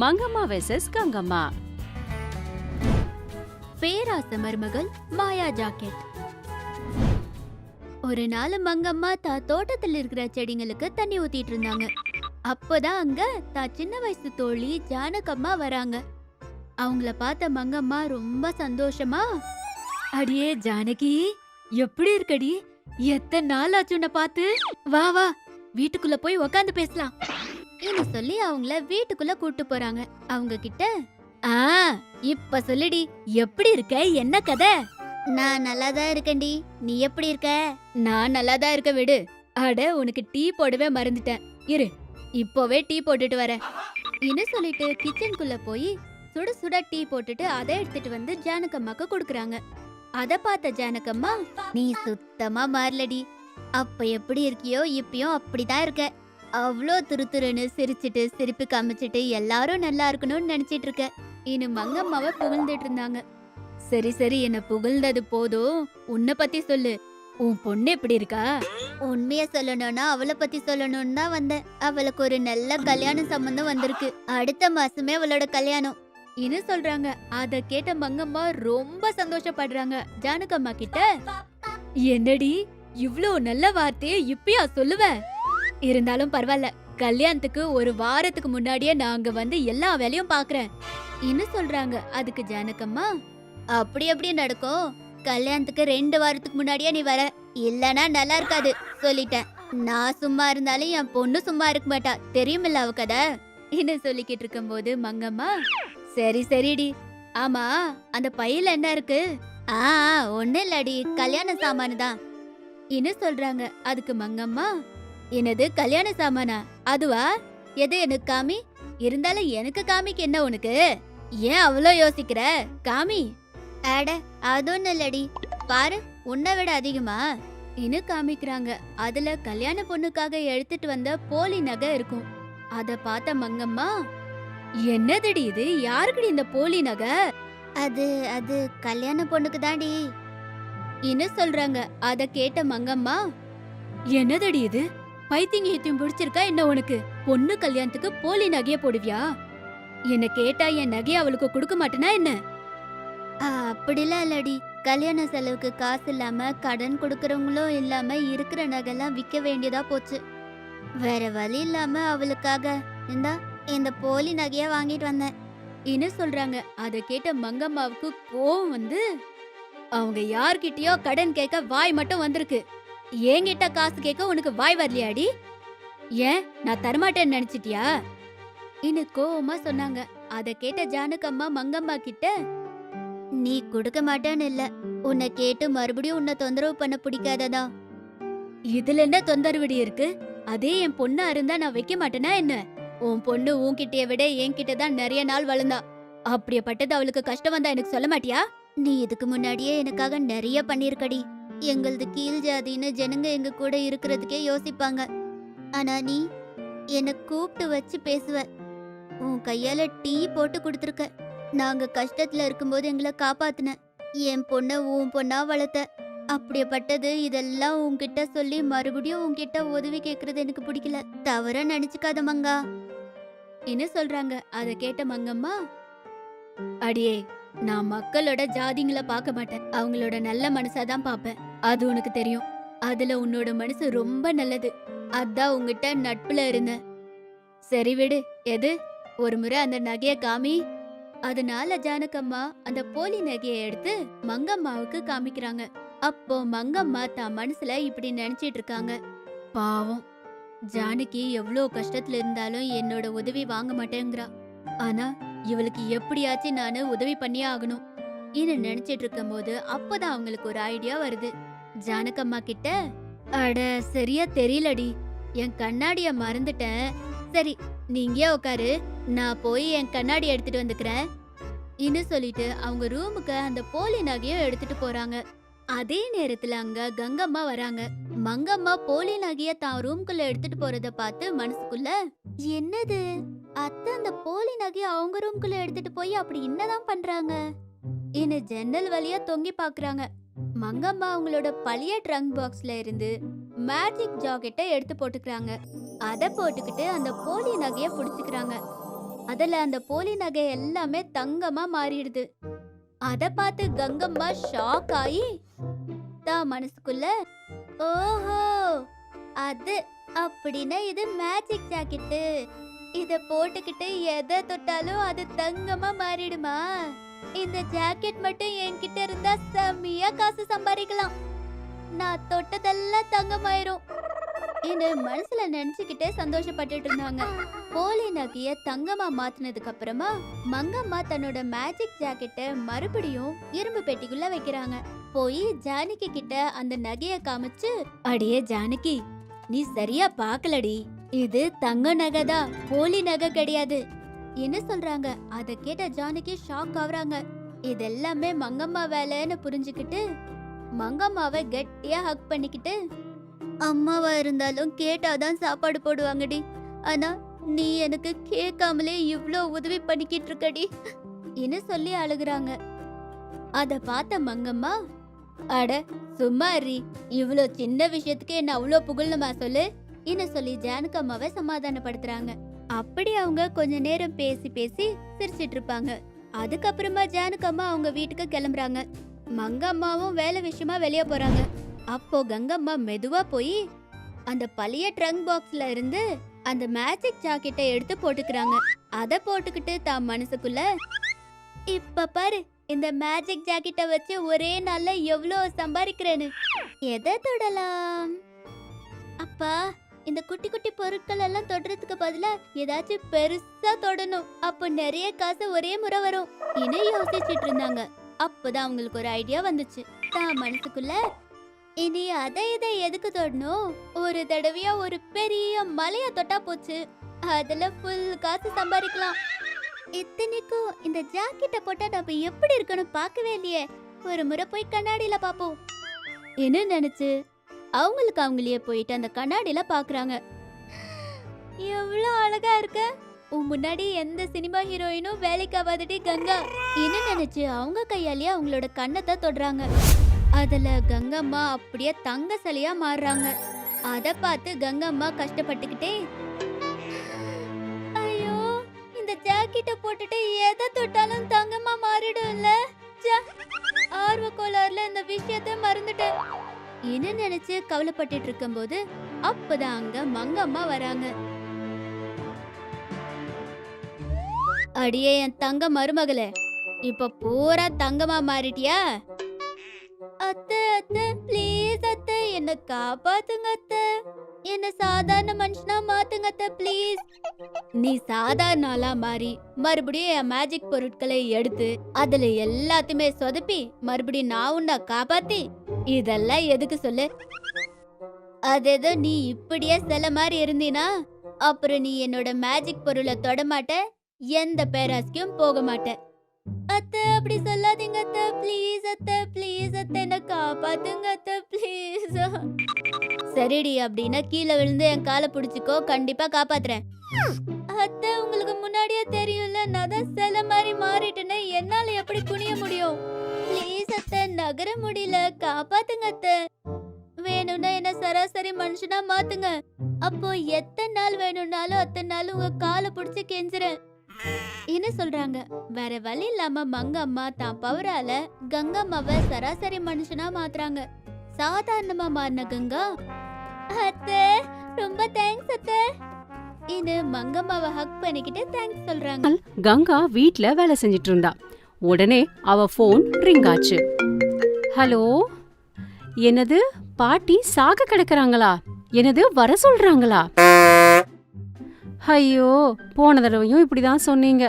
Mangamma versus Gangamma. பேராச மருமகள் மாயா jacket. ஒரு நாள் மங்கம்மா தோட்டத்துல இருக்கிற செடிங்களுக்கு தண்ணி ஊத்திட்டு இருந்தாங்க. அப்பதான் அங்க சின்ன வயசு தோழி ஜானகம்மா வராங்க. அவங்கள பார்த்த மங்கம்மா ரொம்ப சந்தோஷமா, அடியே ஜானகி, எப்படி இருக்கடி? எத்தனை நாள் ஆச்சு உன்னை பார்த்து. வா வா, வீட்டுக்குள்ள போய் உக்காந்து பேசலாம் சொல்லி அவங்கள வீட்டுக்குள்ள கூட்டு போறாங்க. அவங்க கிட்ட, இப்ப சொல்லுடி, எப்படி இருக்க, என்ன கதை? நான் நல்லாதான் இருக்கேன்டி, நீ எப்படி இருக்க? நான் நல்லாதான் இருக்க, விடு. அட, உனக்கு டீ போடவே மறந்துட்டேன், இரு இப்போவே டீ போட்டுட்டு வரேன் சொல்லிட்டு கிச்சனுக்குள்ள போய் சுட சுட டீ போட்டுட்டு அதை எடுத்துட்டு வந்து ஜானகம்மாக்கு கொடுக்கறாங்க. அத பார்த்த ஜானகம்மா, நீ சுத்தமா மாறலடி, அப்ப எப்படி இருக்கியோ இப்பயும் அப்படிதான் இருக்க. அவ்வளோ துருத்துருன்னு சிரிச்சிட்டு சிரிப்பு காமிச்சிட்டு எல்லாரும் நல்லா இருக்கணும்னு நினைச்சிட்டு இருக்க. மங்கம்மாவை புகழ்ந்துட்டு இருந்தாங்க. சரி சரி, என்ன புகழ்ந்தது போதும், உன்னை பத்தி சொல்லு. உன் பொண்ணு எப்படி இருக்கா? உண்மைய சொல்லணும்னா அவளை பத்தி சொல்லணும்னு தான் வந்தேன். அவளுக்கு ஒரு நல்ல கல்யாண சம்பந்தம் வந்திருக்கு. அடுத்த மாசமே அவளோட கல்யாணம் சொல்றாங்க. அத கேட்ட மங்கம்மா ரொம்ப சந்தோஷப்படுறாங்க. ஜானகம்மா கிட்ட, என்னடி இவ்ளோ நல்ல வார்த்தையை இப்பயா சொல்லுவ? இருந்தாலும் பரவாயில்ல, கல்யாணத்துக்கு ஒரு வாரத்துக்கு முன்னாடியே நாங்க வந்து எல்லா வேலையும் பாக்குறேன் சொல்றாங்க. அதுக்கு ஜானகம்மா, அப்படி எப்படி நடக்கும்? கல்யாணத்துக்கு 2 வாரத்துக்கு முன்னாடியே நீ வர, இல்லனா நல்லா இருக்காது சொல்லிட்டேன். நான் சும்மா இருந்தாலும் என் பொண்ணு சும்மா இருக்க மாட்டா, தெரியுமில்ல அவ கதை சொல்லிக்கிட்டு இருக்கும் போது மங்கம்மா, சரி சரிடி, ஆமா அந்த பையில என்ன இருக்கு? ஒண்ணு இல்லடி, கல்யாண சாமானு தான் சொல்றாங்க. அதுக்கு மங்கம்மா, என்னது கல்யாண சாமானா? அதுவா? எது, எனக்கு காமி. இருந்தாலும் எனக்கு காமிக்கு என்ன உனக்கு? ஏன் அவ்வளோ யோசிக்கிற? காமி. அட, அது ஒண்ணு இல்லடி, பாரு, உன்னை விட அதிகமா காமிக்கிறாங்க. அதுல கல்யாண பொண்ணுக்காக எடுத்துட்டு வந்த போலி நகை இருக்கும். அத பார்த்த மங்கம்மா, என்னதடி இது, யாருக்குடி இந்த போலி நகை? அது அது கல்யாண பொண்ணுக்கு தாண்டி சொல்றாங்க. அத கேட்ட மங்கம்மா, என்னதடி இது, பைத்தியம் பிடிச்சிருக்கா என்ன உனக்கு? பொண்ணு கல்யாணத்துக்கு போலி நகைய போடுவியா? என்ன கேட்டா என் நகைய அவளுக்கு கொடுக்க மாட்டேனா என்ன? அப்படிலாம் இல்லடி, கல்யாண செலவுக்கு காசு இல்லாம கடன் கொடுக்கறவங்களும் இல்லாம இருக்கிற நகைலாம் விற்க வேண்டியதா போச்சு. வேற வழி இல்லாம அவளுக்காக இந்த போலி நகைய வாங்கிட்டு வந்தேன் சொல்றாங்க. அத கேட்ட மங்கம்மாவுக்கு கோவம் வந்து, அவங்க யார்கிட்டயோ கடன் கேட்க வாய் மட்டும் வந்திருக்கு, என்கிட்ட காசு கேட்க உனக்கு வாய் வரலையாடி? ஏன் நான் தரமாட்டேன்னு நினைச்சிட்டியா? கோவமா சொன்னாங்க. அத கேட்ட ஜானகம்மா மங்கம்மா கிட்ட, நீ கொடுக்க மாட்டேன்னு இல்ல, உன்னை கேட்டு மறுபடியும் உன்னை தொந்தரவு பண்ண பிடிக்காததா? இதுல என்ன தொந்தரவுடி இருக்கு? அதே என் பொண்ணா இருந்தா நான் வைக்க மாட்டேனா என்ன? உன் பொண்ணு உன்கிட்டய விட என்கிட்ட தான் நிறைய நாள் வளர்ந்தா. அப்படியேப்பட்டது அவளுக்கு கஷ்டம் வந்தா எனக்கு சொல்ல மாட்டியா? நீ இதுக்கு முன்னாடியே எனக்காக நிறைய பண்ணிருக்கடி. எங்களது கீழ் ஜாதின்னு ஜனங்க எங்க கூட இருக்கிறதுக்கே யோசிப்பாங்க. ஆனா நீ என்ன கூப்பிட்டு வச்சு பேசுவ, உன் கையால டீ போட்டு கொடுத்துருக்க. நாங்க கஷ்டத்துல இருக்கும்போது எங்களை காப்பாத்துன. என் பொண்ண உன் பொண்ணா வளர்த்த. அப்படியேப்பட்டது இதெல்லாம் உன்கிட்ட சொல்லி மறுபடியும் உன்கிட்ட உதவி கேக்குறது எனக்கு பிடிக்கல. தவற நினைச்சுக்காத மங்கா சொல்றாங்க. அத கேட்ட மங்கம்மா, அடியே, நான் மக்களோட ஜாதிங்களை பார்க்க மாட்டேன், அவங்களோட நல்ல மனசாதான் பாப்பேன். அது உனக்கு தெரியும். அதுல உன்னோட மனசு ரொம்ப நல்லது, அதான் உங்ககிட்ட நட்புல இருந்த. சரி விடு, எது ஒரு முறை அந்த நகைய காமி. அதனால ஜானகம்மா அந்த போலி நகையை எடுத்து மங்கம்மாவுக்கு காமிக்கிறாங்க. அப்போ மங்கம்மா தான் மனசுல இப்படி நினைச்சிட்டு இருக்காங்க, பாவம் ஜானகி எவ்வளோ கஷ்டத்துல இருந்தாலும் என்னோட உதவி வாங்க மாட்டேங்கிறா. ஆனா இவளுக்கு எப்படியாச்சும் நானு உதவி பண்ணியே ஆகணும் நினைச்சிட்டு இருக்கும் போது அப்பதான் அவங்களுக்கு ஒரு ஐடியா வருது. ஜானகம்மா கிட்ட, அட சரியா தெரியலடி, என் கண்ணாடிய மறந்துட்டேன். சரி நீங்க உட்காரு, நான் போய் என் கண்ணாடி எடுத்துட்டு வந்துக்கிறேன் சொல்லிட்டு அவங்க ரூமுக்கு அந்த போலி நகையை எடுத்துட்டு போறாங்க. அதே நேரத்துல அங்க கங்கம்மா வராங்க. மங்கம்மா போலி நகைய தான் ரூம்குள்ள எடுத்துட்டு போறத பார்த்து மனசுக்குள்ள, என்னது அத்தை அந்த போலி நகைய அவங்க ரூம்குள்ள எடுத்துட்டு போய் அப்படி என்னதான் பண்றாங்க ஜன்னல் வழியா தொங்கி பாக்குறாங்க. மங்கம்மா அவங்களோட பழைய ட்ரங்க் பாக்ஸ்ல இருந்து மேஜிக் ஜாக்கெட்டை எடுத்து போட்டுக்கிறாங்க. அத போட்டுக்கிட்டு அந்த போலி நகைய புடிச்சுக்கிறாங்க. அதுல அந்த போலி நகை எல்லாமே தங்கமா மாறிடுது. அத பார்த்து கங்கம்மா ஷாக் ஆகி தான் மனசுக்குள்ள, ஓஹோ அது அப்படின்னா இது மேஜிக் ஜாக்கெட்டு, இத போட்டுக்கிட்டு எதை தொட்டாலும் அது தங்கமா மாறிடுமா? இந்த ஜாக்கெட் மட்டும் என்கிட்ட இருந்தா செம்மையா காசு சம்பாதிக்கலாம், நான் தொட்டதெல்லாம் தங்கமாயிரும் என்று மனசுல நினைச்சுக்கிட்டே சந்தோஷப்பட்டுட்டு இருந்தாங்க. போலி நகைய தங்கமா மாத்தினதுக்கு அப்புறமா மங்கம்மா தன்னோட மேஜிக் ஜாக்கெட்டை மறுபடியும் இரும்பு பெட்டிக்குள்ள வைக்கிறாங்க. போய் ஜானகி கிட்ட அந்த நகைய காமிச்சு, அடியே ஜானகி, நீ சரியா பாக்கலடி, இது தங்க நகைதான், போலி நகை கிடையாது என்ன சொல்றாங்க. அத கேட்ட ஜானகி ஷாக் ஆகுறாங்க. இதெல்லாமே மங்கம்மா வேலைன்னு புரிஞ்சுக்கிட்டு மங்கம்மாவை கெட்டியா ஹக் பண்ணிக்கிட்டு, அம்மாவா இருந்தாலும் கேட்டாதான் சாப்பாடு போடுவாங்கடி, ஆனா நீ எனக்கு கேட்காமலே இவ்ளோ உதவி பண்ணிக்கிட்டு இருக்கடி என்ன சொல்லி அழுகுறாங்க. அத பார்த்த மங்கம்மா, அட சும்மா இரு, இவ்ளோ சின்ன விஷயத்துக்கு என்ன அவ்வளோ புகழணுமா சொல்லு என்ன சொல்லி ஜானகம்மாவை சமாதானப்படுத்துறாங்க. அப்படி அவங்க கொஞ்ச நேரம் பேசி பேசி சிரிச்சிட்டு இருப்பாங்க. அதுக்கப்புறமா ஜானகம்மா அவங்க வீட்டுக்கு கிளம்புறாங்க. மங்கம்மாவும் வேலை விஷயமா வெளியே போறாங்க. அப்போ கங்கம்மா மெதுவா போய் அந்த பழைய ட்ரங்க் பாக்ஸ்ல இருந்து அந்த மேஜிக் ஜாக்கெட்டை எடுத்து போட்டுக்கிறாங்க. அத போட்டுக்கிட்டு தான் மனசுக்குள்ள, இப்ப பாரு இந்த மேஜிக் ஜாக்கெட்டை வச்சு ஒரே நாள்ல எவ்வளோ சம்பாதிக்கிறேன்னு, எதை தொடலாம்? அப்பா, இந்த குட்டி குட்டி பொருட்கள் எல்லாம் தொடறதுக்கு பதிலா ஏதாச்சும் பெருசா தொடணும், அப்ப நிறைய காசு ஒரே முறை வரும் இன்னும் யோசிச்சுட்டு இருந்தாங்க. அப்பதான் அவங்களுக்கு ஒரு ஐடியா வந்துச்சு. தான் மனசுக்குள்ள, இனி அதை இதை எதுக்கு தொடணும், ஒரு தடவையா ஒரு பெரிய மலைய தொட்டா போச்சு, அதுல ஃபுல் காசு சம்பாதிக்கலாம். இத்தனைக்கும் இந்த ஜாக்கெட்டை போட்டா நம்ம எப்படி இருக்கணும் பார்க்கவே இல்லையே, ஒரு முறை போய் கண்ணாடியில பாப்போம் என்ன நினைச்சு அவங்களுக்கு அவங்களே போயிட்டு அந்த கண்ணாடியில பாக்குறாங்க. எவ்வளவு அழகா இருக்க, உன் முன்னாடி எந்த சினிமா ஹீரோயினும் வேலைக்கு ஆகாதடி கங்கா என்ன நினைச்சு அவங்க கையாலேயே அவங்களோட கண்ணத்தை தொடுறாங்க. அதுல கங்கம்மா அப்படியே தங்க சிலையா மாறுறாங்க. அத பார்த்து கங்கம்மா கஷ்டப்பட்டுக்கிட்டே, ஐயோ இந்த ஜாக்கெட்டை போட்டுட்டு எதை தொட்டாலும் தங்கமா மாறிடும்ல, ஆர்வ கோளாறுல இந்த விஷயத்தை மறந்துட்டேன் என்ன நினைச்சு கவலைப்பட்டுட்டு இருக்கும்போது அப்பதான் அங்க மங்கம்மா வராங்க. அடியே என் தங்க மருமகளே, இப்ப பூரா தங்கமா மாறிட்டியா? அத்தை அத்தை ப்ளீஸ் அத்தை, என்ன காப்பாத்துங்க அத்தை, என்ன சாதாரண மனுஷனா மாத்துங்க அத்தை ப்ளீஸ். நீ சாதாரண ஆளா மாறி மறுபடியும் என் மேஜிக் பொருட்களை எடுத்து அதுல எல்லாத்தையுமே சொதப்பி மறுபடியும் நான் உன்னை காப்பாத்தி, இதெல்லாம் எதுக்கு சொல்லு? அதேதோ நீ இப்படியே சில மாதிரி இருந்தீனா அப்புறம் நீ என்னோட மேஜிக் பொருளை தொடமாட்ட, எந்த பேராஸ்க்கும் போக மாட்ட. அத்தை அப்படி சொல்லாதீங்க அத்தை ப்ளீஸ் அத்தை ப்ளீஸ் அத்தை, என்ன காப்பாத்துங்க அத்தை ப்ளீஸ். சரிடி, அப்படின்னா கீழே விழுந்து என் காலை பிடிச்சிக்கோ, கண்டிப்பா காப்பாத்துறேன். அத்தை உங்களுக்கு முன்னாடியே தெரியும்ல, நான் தான் சில மாதிரி மாறிட்டேன்னு, என்னால எப்படி குனிய முடியும்? ப்ளீஸ் அத்தை, நகர முடியல, காப்பாத்துங்க அத்தை. வேணும்னா என்ன சராசரி மனுஷனா மாத்துங்க, அப்போ எத்தனை நாள் வேணும்னாலும் அத்தனை நாள் உங்க காலை பிடிச்சு கெஞ்சுறேன் என்ன சொல்றாங்க. வேற வழி இல்லாம மங்கம்மா தான் பவரால கங்கம்மாவை சராசரி மனுஷனா மாத்துறாங்க. சாதாரணமா மாறின கங்கா, அத்தை ரொம்ப தேங்க்ஸ் அத்தை இது மங்கம்மாவை ஹக் பண்ணிக்கிட்டு தேங்க்ஸ் சொல்றாங்க. கங்கா வீட்ல வேலை செஞ்சிட்டு இருந்தா. உடனே அவ போன் ரிங் ஆச்சு. ஹலோ, என்னது பாட்டி சாக கிடக்குறாங்களா? என்னது வர சொல்றாங்களா? ஐயோ, போன தடவையும் இப்படிதான் சொன்னீங்க,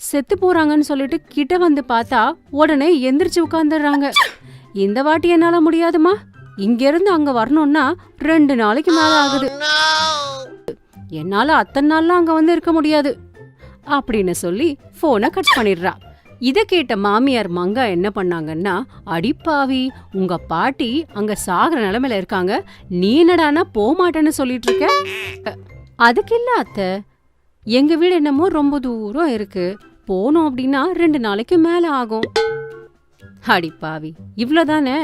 செத்து போறாங்கன்னு சொல்லிட்டு கிட்ட வந்து பார்த்தா உடனே எந்திரிச்சு உட்கார்ந்துடுறாங்க. இந்த வாட்டி என்னால முடியாதுமா, இங்க இருந்து அங்க வரணும்னா 2 நாளைக்கு மேல ஆகுது, என்னால அத்தனை நாள்லாம் அங்க வந்து இருக்க முடியாது அப்படின்னு சொல்லி போனை கட் பண்ணிடுறா. இத கேட்ட மாமியார் மங்கா என்ன பண்ணாங்கன்னா, அடிப்பாவி, உங்க பாட்டி அங்க சாகுற நிலைமையில இருக்காங்க, நீ என்னடானா போமாட்டேன்னு சொல்லிட்டு இருக்க? அதுக்கு இல்ல அத்தை, எங்க வீடு என்னமோ ரொம்ப தூரம் இருக்கு, போனோம் அப்படின்னா 2 நாளைக்கு மேல ஆகும். அடிப்பாவி, இவ்வளவுதானே,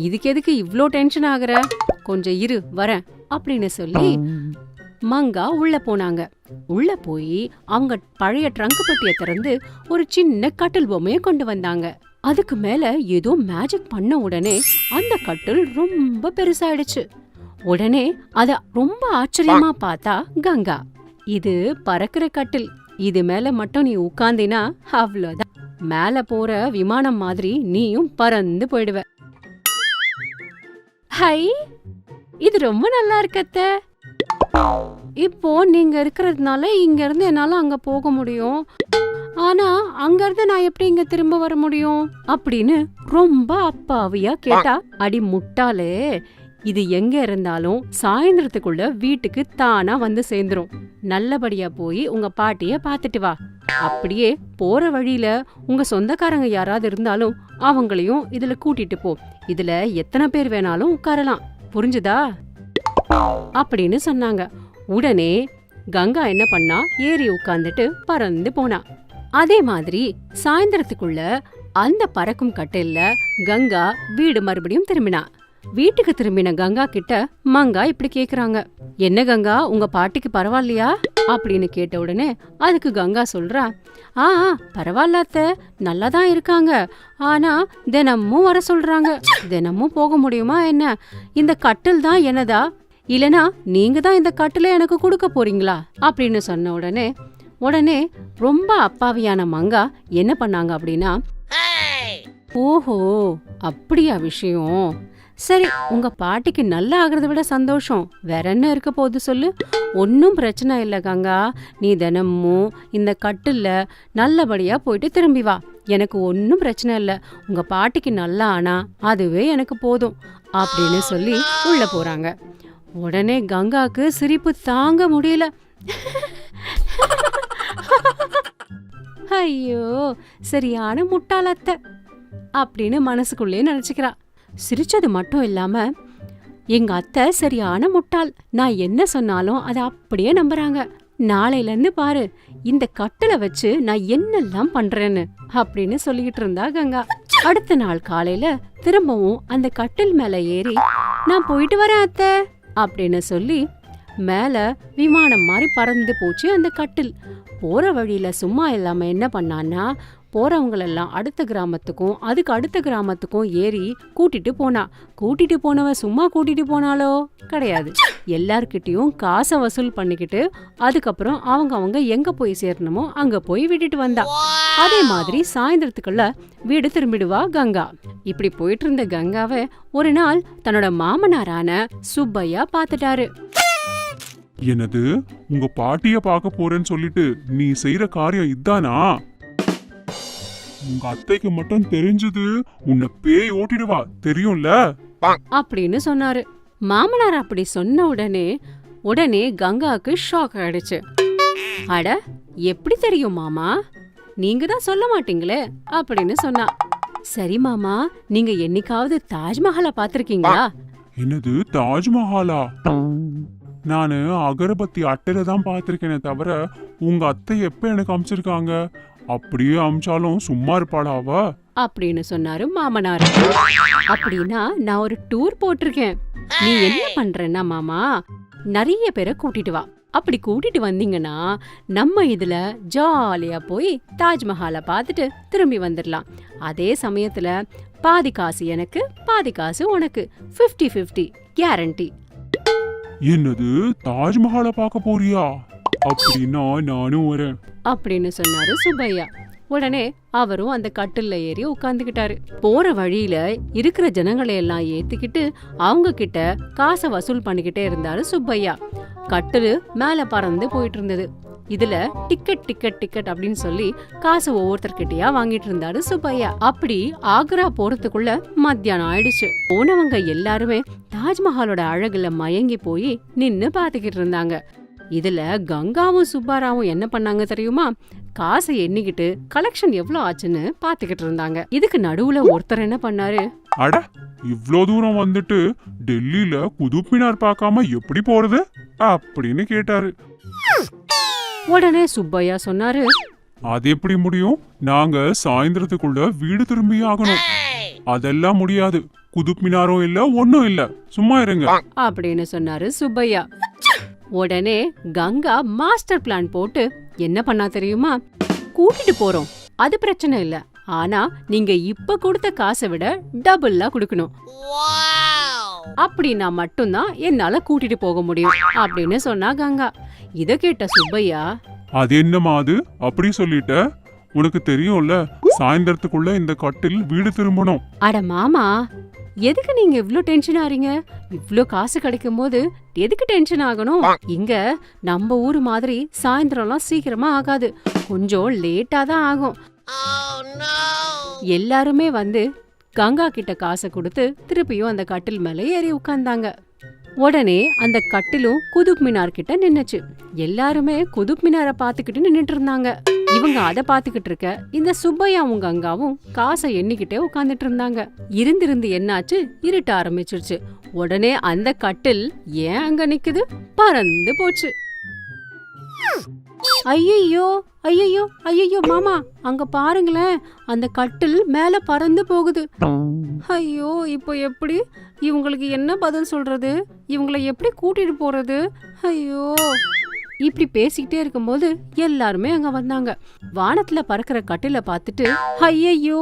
இதுக்கு எதுக்கு இவ்ளோ டென்ஷன் ஆகுற, கொஞ்சம் இரு வரேன் அப்படின்னு சொல்லி மங்கா உள்ள போனாங்க. உள்ள போய் அவங்க பழைய ட்ரங்க் பெட்டியை திறந்து ஒரு சின்ன கட்டில் பொம்மையை கொண்டு வந்தாங்க. அதுக்கு மேல ஏதோ மேஜிக் பண்ண உடனே அந்த கட்டில் ரொம்ப பெருசாயிடுச்சு. உடனே அத ரொம்ப ஆச்சரியமா பார்த்தா கங்கா. இது பறக்கிற கட்டில், இது மேல மட்டும் நீ உட்கார்ந்தினா அவ்வளவுதான், மேல போற விமானம் மாதிரி நீயும் பறந்து போயிடுவ. ஹை, இது ரொம்ப நல்லா இருக்கத்த. இப்போ நீங்க இருக்கிறதுனால இங்க இருந்து என்னால அங்க போக முடியும். ஆனா அங்க இருந்து நான் எப்படி இங்க திரும்ப வர முடியும் அப்படின்னு ரொம்ப அப்பாவியா கேட்டா, அடி முட்டாளே, இது எங்க இருந்தாலும் சாயந்தரத்துக்குள்ள வீட்டுக்கு தானா வந்து சேர்ந்துரும். நல்லபடியா போய் உங்க பாட்டிய பாத்துட்டு வா. அப்படியே போற வழியில உங்க சொந்தக்காரங்க யாராவது இருந்தாலும் அவங்களையும் இதுல கூட்டிட்டு போ. இதுல எத்தனை பேர் வேணாலும் உட்காரலாம், புரிஞ்சுதா அப்படின்னு சொன்னாங்க. உடனே கங்கா என்ன பண்ணா, ஏறி உட்கார்ந்துட்டு பறந்து போனா. அதே மாதிரி சாயந்தரத்துக்குள்ள அந்த பறக்கும் கட்டில்ல கங்கா வீடு மறுபடியும் திரும்பினா. வீட்டுக்கு திரும்பின கங்கா கிட்ட மங்கா இப்படி கேக்குறாங்க, என்ன கங்கா, உங்க பாட்டிக்கு பரவாயில்லையா அப்படின்னு கேட்ட உடனே அதுக்கு கங்கா சொல்றா, பரவாயில்ல அத்தை, நல்லாதான் இருக்காங்க. ஆனா தினமும் வர சொல்றாங்க. தினமும் போக முடியுமா என்ன? இந்த கட்டில் தான் என்னதா, இல்லனா நீங்க தான் இந்த கட்டில எனக்கு கொடுக்க போறீங்களா அப்படின்னு சொன்ன உடனே ரொம்ப அப்பாவியான மங்கா என்ன பண்ணாங்க அப்படின்னா, ஓஹோ அப்படியா விஷயம், சரி உங்க பாட்டிக்கு நல்லா ஆகுறத விட சந்தோஷம் வேற என்ன இருக்க போகுது சொல்லு. ஒன்னும் பிரச்சனை இல்ல கங்கா, நீ தினமும் இந்த கட்டில்ல நல்லபடியா போயிட்டு திரும்பி வா. எனக்கு ஒன்னும் பிரச்சனை இல்ல, உங்க பாட்டிக்கு நல்லா ஆனா அதுவே எனக்கு போதும் அப்படின்னு சொல்லி உள்ள போறாங்க. உடனே கங்காக்கு சிரிப்பு தாங்க முடியல. ஐயோ சரியான முட்டாளத்தை அப்படின்னு மனசுக்குள்ளே நினைச்சுக்கிறா. சிரிச்சது மட்டும் இல்லாம எங்க அத்தை சரியான முட்டாள், நான் என்ன சொன்னாலும் அதை அப்படியே நம்புறாங்க. நாளையில இருந்து பாரு இந்த கட்டில வச்சு நான் என்னெல்லாம் பண்றேன்னு அப்படின்னு சொல்லிக்கிட்டு இருந்தா கங்கா. அடுத்த நாள் காலையில திரும்பவும் அந்த கட்டில் மேல ஏறி, நான் போயிட்டு வரேன் அத்தை அப்படின்னு சொல்லி மேல விமானம் மாதிரி பறந்து போச்சு அந்த கட்டில். போற வழியில சும்மா இல்லாம என்ன பண்ணான்னா, போறவங்களெல்லாம் அடுத்த கிராமத்துக்கும் அதுக்கு அடுத்த கிராமத்துக்கும் ஏறி கூட்டிட்டு போனவ சும்மா கூட்டிட்டு போனாலோ கிடையாது, எல்லார்கிட்டயும் காசை வசூல் பண்ணிக்கிட்டு அதுக்கப்புறம் அவங்க எங்க போய் சேரணுமோ அங்க போய் விட்டுட்டு வந்தா. அதே மாதிரி சாயந்தரத்துக்குள்ள வீடு திரும்பிடுவா கங்கா. இப்படி போயிட்டு இருந்த கங்காவை ஒரு நாள் தன்னோட மாமனாரான சுப்பையா பாத்துட்டாரு. என்னது, உங்க பாட்டிய பார்க்க போறேன்னு சொல்லிட்டு நீ செய்யற காரியம் இதானா? உங்க அத்தைக்கு மட்டும் தெரிஞ்சது உன்னை பேய் ஓட்டிடுவா, தெரியும்ல அப்படின்னு சொன்னாரு. மாமனார் அப்படி சொன்ன உடனே கங்காக்கு ஷாக் ஆயிடுச்சு. அட எப்படி தெரியும் மாமா, நீங்க தான் சொல்ல மாட்டீங்களே அப்படின்னு சொன்னா. சரி மாமா, நீங்க என்னைக்காவது தாஜ்மஹாலை பாத்திருக்கீங்களா? என்னது தாஜ்மஹாலா? நானு அகரபத்தி அட்டையில தான் பாத்திருக்கேனே தவிர உங்க அத்தை எப்ப எனக்கு அமிச்சிருக்காங்க? அப்படியே அமிச்சாலும் சும்மா இருப்பாளாவா அப்படின்னு சொன்னாரு மாமனார். அப்படின்னா நான் ஒரு டூர் போட்டிருக்கேன். நீ என்ன பண்றேன்னா மாமா, நிறைய பேரை கூட்டிட்டு வா. அப்படி கூட்டிட்டு வந்தீங்கன்னா நம்ம இதுல ஜாலியா போய் தாஜ்மஹாலை பார்த்துட்டு திரும்பி வந்துடலாம். அதே சமயத்துல பாதி காசு எனக்கு பாதி காசு உனக்கு, 50-50 கேரண்டி. என்னது, தாஜ்மஹாலை பார்க்க போறியா? அப்படின்னா நானும் வரேன் அப்படின்னு சொன்னாரு சுப்பையா. உடனே அவரும் அந்த கட்டில்ல ஏறி உட்கார்ந்துகிட்டாரு. போற வழியில இருக்கிற ஜனங்களை எல்லாம் ஏத்திக்கிட்டு அவங்க கிட்ட காசை வசூல் பண்ணிக்கிட்டே இருந்தாரு சுப்பையா. கட்டிலு மேல பறந்து போயிட்டு இருந்தது. இதுல டிக்கெட் அப்படின்னு சொல்லி காசு ஒவ்வொருத்தர்கிட்டயா வாங்கிட்டு இருந்தாரு சுப்பையா. அப்படி ஆக்ரா போறதுக்குள்ள மத்தியானம் ஆயிடுச்சு. போனவங்க எல்லாருமே தாஜ்மஹாலோட அழகுல மயங்கி போய் நின்னு பாத்துக்கிட்டு இருந்தாங்க. இதுல கங்காவும் சுப்பாராவும் என்ன பண்ணாங்க தெரியுமா? காசை எண்ணிக்கிட்டு கலெக்ஷன் எவ்வளவு ஆச்சுன்னு பாத்துக்கிட்டு இருந்தாங்க. இதுக்கு நடுவுல ஒருத்தர் என்ன பண்ணாரு, அட இவ்ளோ தூரம் வந்துட்டு டெல்லியில குதுப் மினார் பார்க்காம எப்படி போறது அப்படின்னு கேட்டாரு. உடனே சுப்பையா சொன்னாரு, அது எப்படி முடியும்? நாங்க சாயந்தரத்துக்குள்ள வீடு திரும்பி ஆகணும். அதெல்லாம் முடியாது, குதுப் மினாரும் இல்ல ஒன்னும் இல்ல, சும்மா இருங்க அப்படின்னு சொன்னாரு சுப்பையா. உடனே கங்கா மாஸ்டர் பிளான் போட்டு என்ன பண்ணா தெரியுமா? கூட்டிட்டு போறோம், அது பிரச்சனை இல்ல. ஆனா நீங்க இப்ப கொடுத்த காசை விட டபுளா கொடுக்கணும். அப்படின்னா மட்டும்தான் என்னால கூட்டிட்டு போக முடியும் அப்படின்னு சொன்னா கங்கா. இத கேட்ட சுப்பையா, அது என்னம்மா அது அப்படி சொல்லிட்ட? உனக்கு தெரியும்ல, சாயந்தரத்துக்குள்ள இந்த கட்டில் வீடு திரும்பணும். அட மாமா, எதுக்கு நீங்க இவ்ளோ டென்ஷன் ஆறீங்க? இவ்ளோ காசு கிடைக்கும் போது எதுக்கு டென்ஷன் ஆகணும்? இங்க நம்ம ஊரு மாதிரி சாயந்தரம்லாம் சீக்கிரமா ஆகாது, கொஞ்சம் லேட்டா தான் ஆகும். எல்லாருமே வந்து கங்கா கிட்ட காசை கொடுத்து திருப்பியும் அந்த கட்டில் மேல ஏறி உட்கார்ந்தாங்க. உடனே அந்த கட்டிலும் குதுப் மினார் கிட்ட நின்னுச்சு. எல்லாருமே குதுப் மினாரை பாத்துக்கிட்டு நின்னுட்டு இருந்தாங்க. இவங்க அத பாத்துக்கிட்டு இருக்க இந்த சுப்பையாவும் கங்காவும் காசை எண்ணிக்கிட்டே உட்கார்ந்துட்டு இருந்தாங்க. இருந்திருந்து என்னாச்சு, இருட்ட ஆரம்பிச்சிருச்சு. உடனே அந்த கட்டில் ஏன் அங்க நிக்குது, பறந்து போச்சு. ஐயோ ஐயோ ஐயோ மாமா, அங்க பாருங்களேன், அந்த கட்டில் மேல பறந்து போகுது. ஐயோ, இப்போ எப்படி இவங்களுக்கு என்ன பதில் சொல்றது? இவங்களை எப்படி கூட்டிட்டு போறது? ஐயோ. இப்படி பேசிக்கிட்டே இருக்கும்போது எல்லாருமே அங்க வந்தாங்க. வானத்துல பறக்கிற கட்டில பார்த்துட்டு ஐயையோ